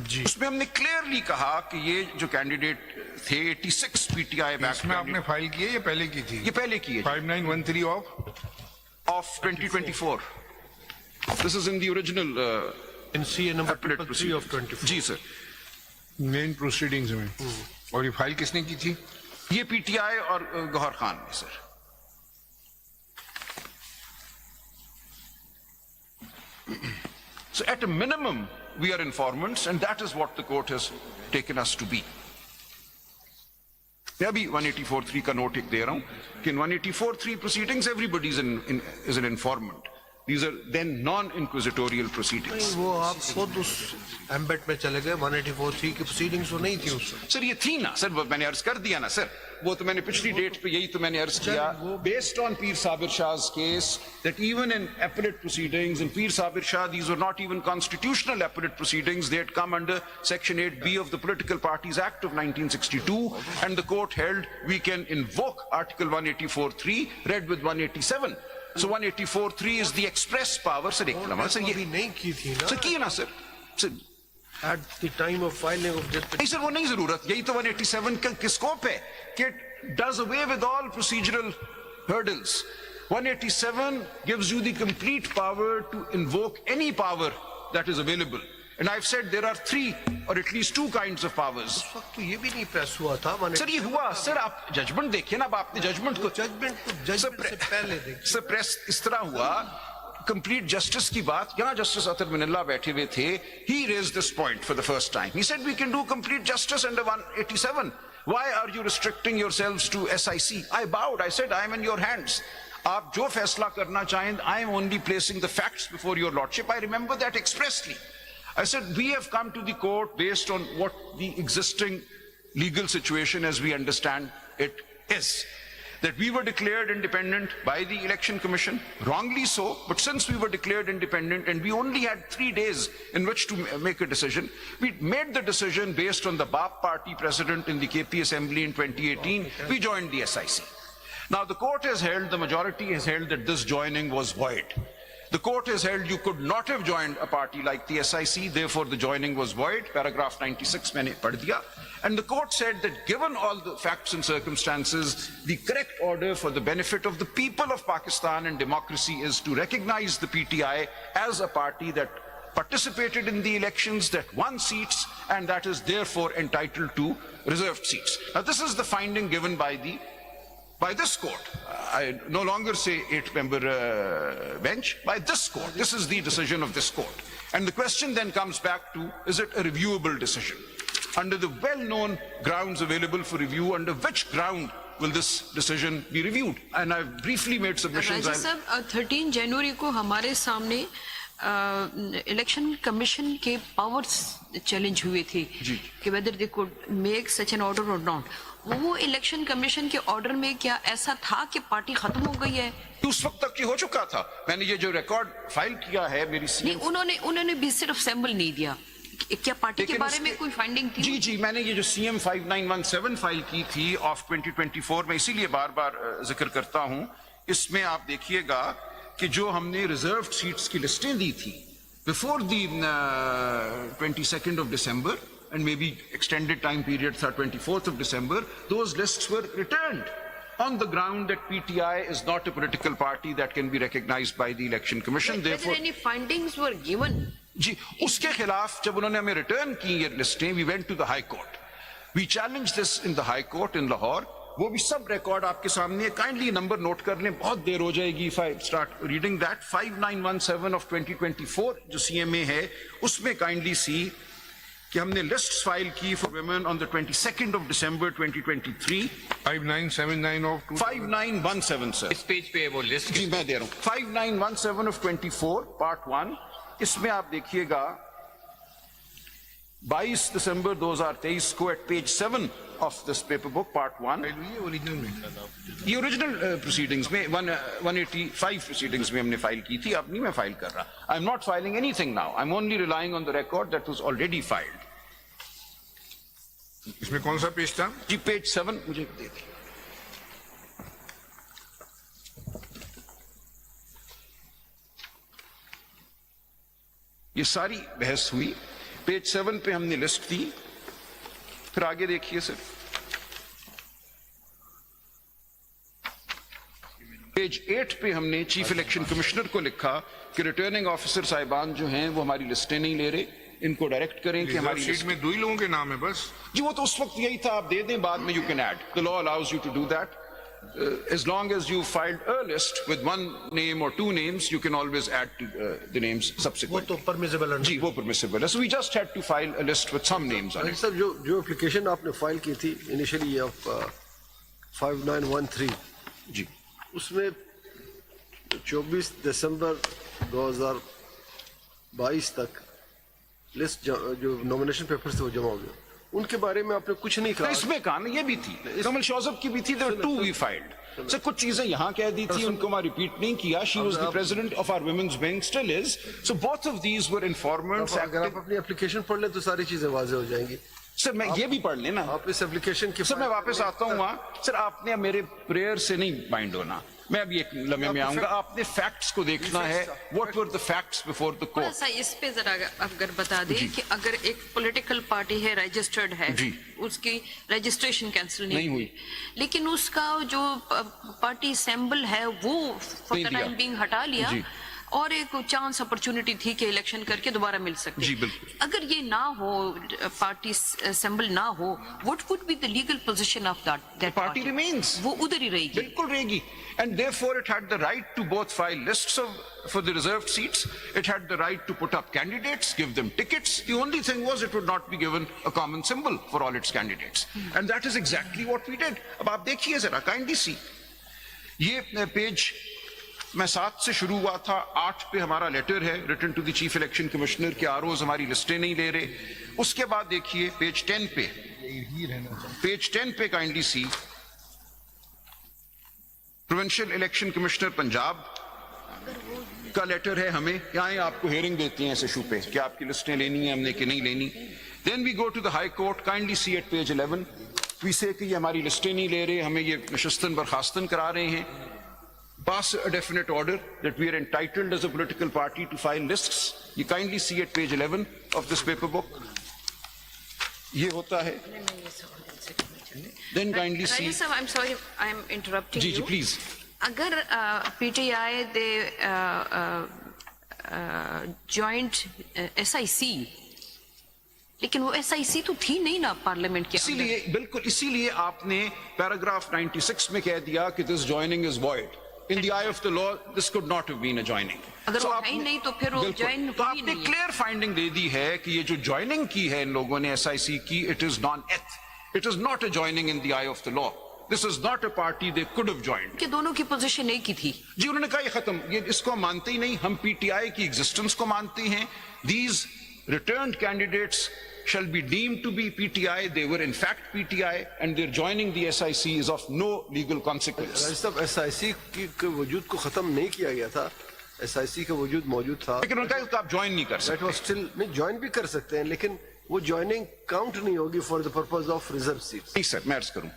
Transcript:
जी, उसमें हमने क्लियरली कहा कि ये जो कैंडिडेट थे 86 पीटीआई बैक इसमें आपने फाइल की है या पहले की थी? ये पहले की है 5913 of 2024. This is in the original NCA number appellate 3 of proceedings. 24. जी सर, मेन प्रोसीडिंग्स में। और ये फाइल किसने की थी? ये पीटीआई और गौहर खान ने sir. So at a minimum we are informants and that is what the court has taken us to be. मैं अभी 184.3 का नोट एक दे रहा हूं कि in 184.3 proceedings everybody is an informant. These are then non-inquisitorial proceedings. नहीं, वो आप खुद उस एम्बेट में चले गए 184(3) की प्रोसीडिंग्स वो नहीं थी उसमें। सर ये थी ना सर, वो मैंने अर्ज कर दिया ना सर, वो तो मैंने पिछली डेट पे यही तो मैंने अर्ज किया based on Peer Sabir Shah's case that even in appellate proceedings in Peer Sabir Shah these were not even constitutional appellate proceedings, they had come under section 8B of the Political Parties Act of 1962 and the court held we can invoke article 184.3 read with 187. So 184.3 is the express power. Sir, एक लम्हा sir ये अभी नहीं की थी ना sir की है ना sir, sir at the time of filing of this नहीं सर वो नहीं जरूरत, यही तो 187 का स्कोप है कि it does away with all procedural hurdles. 187 gives you the complete power to invoke any power that is available. And I've said there are 3 or at least 2 kinds of powers. उस वक्त तो ये भी नहीं press हुआ था sir ये हुआ सर, आप जजमेंट देखिए ना, अब आपने जजमेंट को जजमेंट से पहले देखिए सर प्रेस इस तरह हुआ, कंप्लीट जस्टिस की बात, यहां जस्टिस अतर मिनल्ला बैठे हुए थे, he raised this point for the first time. He said we can do complete justice under 187. Why are you restricting yourselves to SIC? I bowed, I said I am in your hands. आप जो फैसला करना चाहें, I am only placing the facts before your lordship. I remember that expressly. I said we have come to the court based on what the existing legal situation as we understand it is. That we were declared independent by the Election Commission, wrongly so, but since we were declared independent and we only had 3 days in which to make a decision, we made the decision based on the BAP party president in the KP Assembly in 2018, we joined the SIC. Now the court has held, the majority has held that this joining was void. The court has held you could not have joined a party like the SIC, therefore the joining was void. Paragraph 96 मैंने पढ़ दिया. And the court said that given all the facts and circumstances, the correct order for the benefit of the people of Pakistan and democracy is to recognize the PTI as a party that participated in the elections, that won seats, and that is therefore entitled to reserved seats. Now this is the finding given by this court. I no longer say 8-member bench, by this court. This is the decision of this court. And the question then comes back to, is it a reviewable decision? Under the well-known grounds available for review, under which ground will this decision be reviewed? And I've briefly made submissions. राजा साहब 13 जनवरी को हमारे सामने election commission के powers challenge हुए थे कि whether they could make such an order or not. वो election commission के ऑर्डर में क्या ऐसा था कि पार्टी खत्म हो गई है? उस वक्त तक ये हो चुका था. मैंने ये जो रिकॉर्ड फाइल किया है मेरी नहीं, उन्होंने भी सिर्फ सैंपल नहीं दिया. क्या पार्टी के बारे में कोई फाइंडिंग थी? जी मैंने ये जो CM 5917 फाइल की थी ऑफ 2024 में इसीलिए बार बार जिक्र करता हूं. इसमें आप देखिएगा कि जो हमने रिजर्व्ड सीट्स की लिस्टें दी थी before the 22nd of December and maybe extended time period था 24th of December, those lists were returned on the ground that PTI is not a political party that can be recognized by the Election Commission. Therefore, any findings were given? जी उसके खिलाफ जब उन्होंने हमें return की ये लिस्टें, we went to the High Court. We challenged this in the High Court in Lahore. वो भी सब रिकॉर्ड आपके सामने, काइंडली नंबर नोट कर लें, बहुत देर हो जाएगी if I start reading that. 5917 of 2024 जो CMA है उसमें काइंडली सी कि हमने लिस्ट्स फाइल की for women on the 22nd of December 2023. 5979 of 5917 sir इस पेज पे वो लिस्ट जी मैं दे रहा हूँ. 5917 of 24 part 1. इसमें आप देखिएगा 22 दिसंबर 2023 को eight page 7 of this paper book part 1 ये ओरिजिनल प्रोसीडिंग्स में 185 प्रोसीडिंग्स में हमने फाइल की थी. अब नहीं मैं फाइल कर रहा. I am not filing anything now. I am only relying on the record that was already filed. इसमें कौन सा पेज था? जी पेज 7 मुझे दे दें. ये सारी बहस हुई पेज 7 पे हमने लिस्ट दी, फिर आगे देखिए सर, पेज 8 पे हमने चीफ इलेक्शन कमिश्नर को लिखा कि रिटर्निंग ऑफिसर साहिबान जो हैं वो हमारी लिस्टें नहीं ले रहे, इनको डायरेक्ट करें कि हमारी शीट में 2 ही लोगों के नाम है बस। जी वो तो उस वक्त यही था, आप दे दें, बाद में you can add, the law allows you to do that, as long as you filed a list with 1 name or 2 names, you can always add to the names वो subsequently. तो परमिसिबल है। जी वो permissible है, so we just had to file a list with some names on it. Sir जो application आपने file की थी initially of 5913 जी उसमें 24 दिसंबर 2022 तक लिस्ट जो नॉमिनेशन पेपर्स थे वो जमा हो गए, उनके बारे में आपने कुछ नहीं तो कहा। इसमें कहा ना, ये भी थी, कमल शौजब की भी थी, there were 2 we filed. Sir कुछ चीजें यहाँ कह दी थी, उनको मैं रिपीट नहीं किया. She was the president of our women's wing, still is. So both of these were informants. अगर आप अपनी एप्लीकेशन पढ़ लें तो सारी चीजें वाजे हो जाएंगी। सर मैं ये भी पढ़ लेना. आप इस एप्लीकेशन की सर मैं वापस आता हूँ वहाँ. सर आपने मेरे प्रेयर से नहीं बाइंड होना, मैं अभी एक लम्हे में आऊंगा. आपने फैक्ट्स को देखना है. What were the facts before the थोड़ा कोर्ट. सा इस पे जरा अगर बता दें कि अगर एक पॉलिटिकल पार्टी है, रजिस्टर्ड है, जी। उसकी रजिस्ट्रेशन कैंसिल नहीं नहीं हुई। हुई, लेकिन उसका जो पार्टी सिंबल है वो फॉर नहीं द दिया। टाइम बिंग हटा लिया जी। और एक चांस अपॉर्चुनिटी थी कि इलेक्शन करके दोबारा मिल सकते. जी, बिल्कुल। अगर ये ना हो, पार्टी सिंबल ना हो, what would be the legal position of that Party remains. वो उधर ही रहेगी. बिल्कुल रहेगी. And therefore it had the right to both file lists for the reserved seats. It had the right to put up candidates, give them tickets. The only thing was it would not be given a common symbol for all its candidates. And that is exactly what we did. अब आप देखिए जरा, kindly see. ये page मैं 7 से शुरू हुआ था, 8 पे हमारा लेटर है written to the chief election commissioner के आरओज हमारी लिस्टें नहीं ले रहे. उसके बाद देखिए पेज 10 पे, पेज 10 पे काइंडली सी, प्रोविंशियल इलेक्शन कमिश्नर पंजाब का लेटर है हमें. यहाँ आपको हियरिंग देती हैं इस इशू पे कि आपकी लिस्टें लेनी है हमने कि नहीं लेनी. Then we go to the high court, kindly see at page 11, we say कि ये हमारी लिस्टें नहीं ले रहे, हमें ये नशस्तन बर्खास्तन करा रहे हैं. Pass a definite order that we are entitled as a political party to file lists. You kindly see at page 11 of this paper book. ये होता है. Then kindly see. Rajesh sir, I'm sorry, I'm interrupting जी you. जी please. अगर PTI दे joint SIC, लेकिन वो SIC तो थी नहीं ना पार्लियामेंट के अंदर. इसीलिए बिल्कुल इसीलिए आपने पैराग्राफ 96 में कह दिया कि this joining is void. In the eye of the law, this could not have been a joining. अगर वो है ही नहीं तो फिर वो बिल्कुल. join तो हुई आपने नहीं है. क्लियर फाइंडिंग दे दी है कि ये जो ज्वाइनिंग की है इन लोगों ने SIC की, it is non-eth. It is not a joining in the eye of the law. This is not a party they could have joined. कि दोनों की पोजीशन एक ही थी. जी उन्होंने कहा ये खत्म, ये इसको हम मानते ही नहीं, हम PTI की एग्जिस्टेंस को मानते हैं. These returned candidates shall be deemed to be PTI. They were in fact PTI, and their joining the SIC is of no legal consequence. राज साहब SIC के वजूद को खत्म नहीं किया गया था, SIC का वजूद मौजूद था. लेकिन उन्होंने कहा कि आप ज्वाइन नहीं कर दैट सकते. वाज स्टिल नहीं, ज्वाइन भी कर सकते हैं लेकिन वो ज्वाइनिंग काउंट नहीं होगी for the purpose of reserve seats. नहीं सर, मैं अर्ज करूं,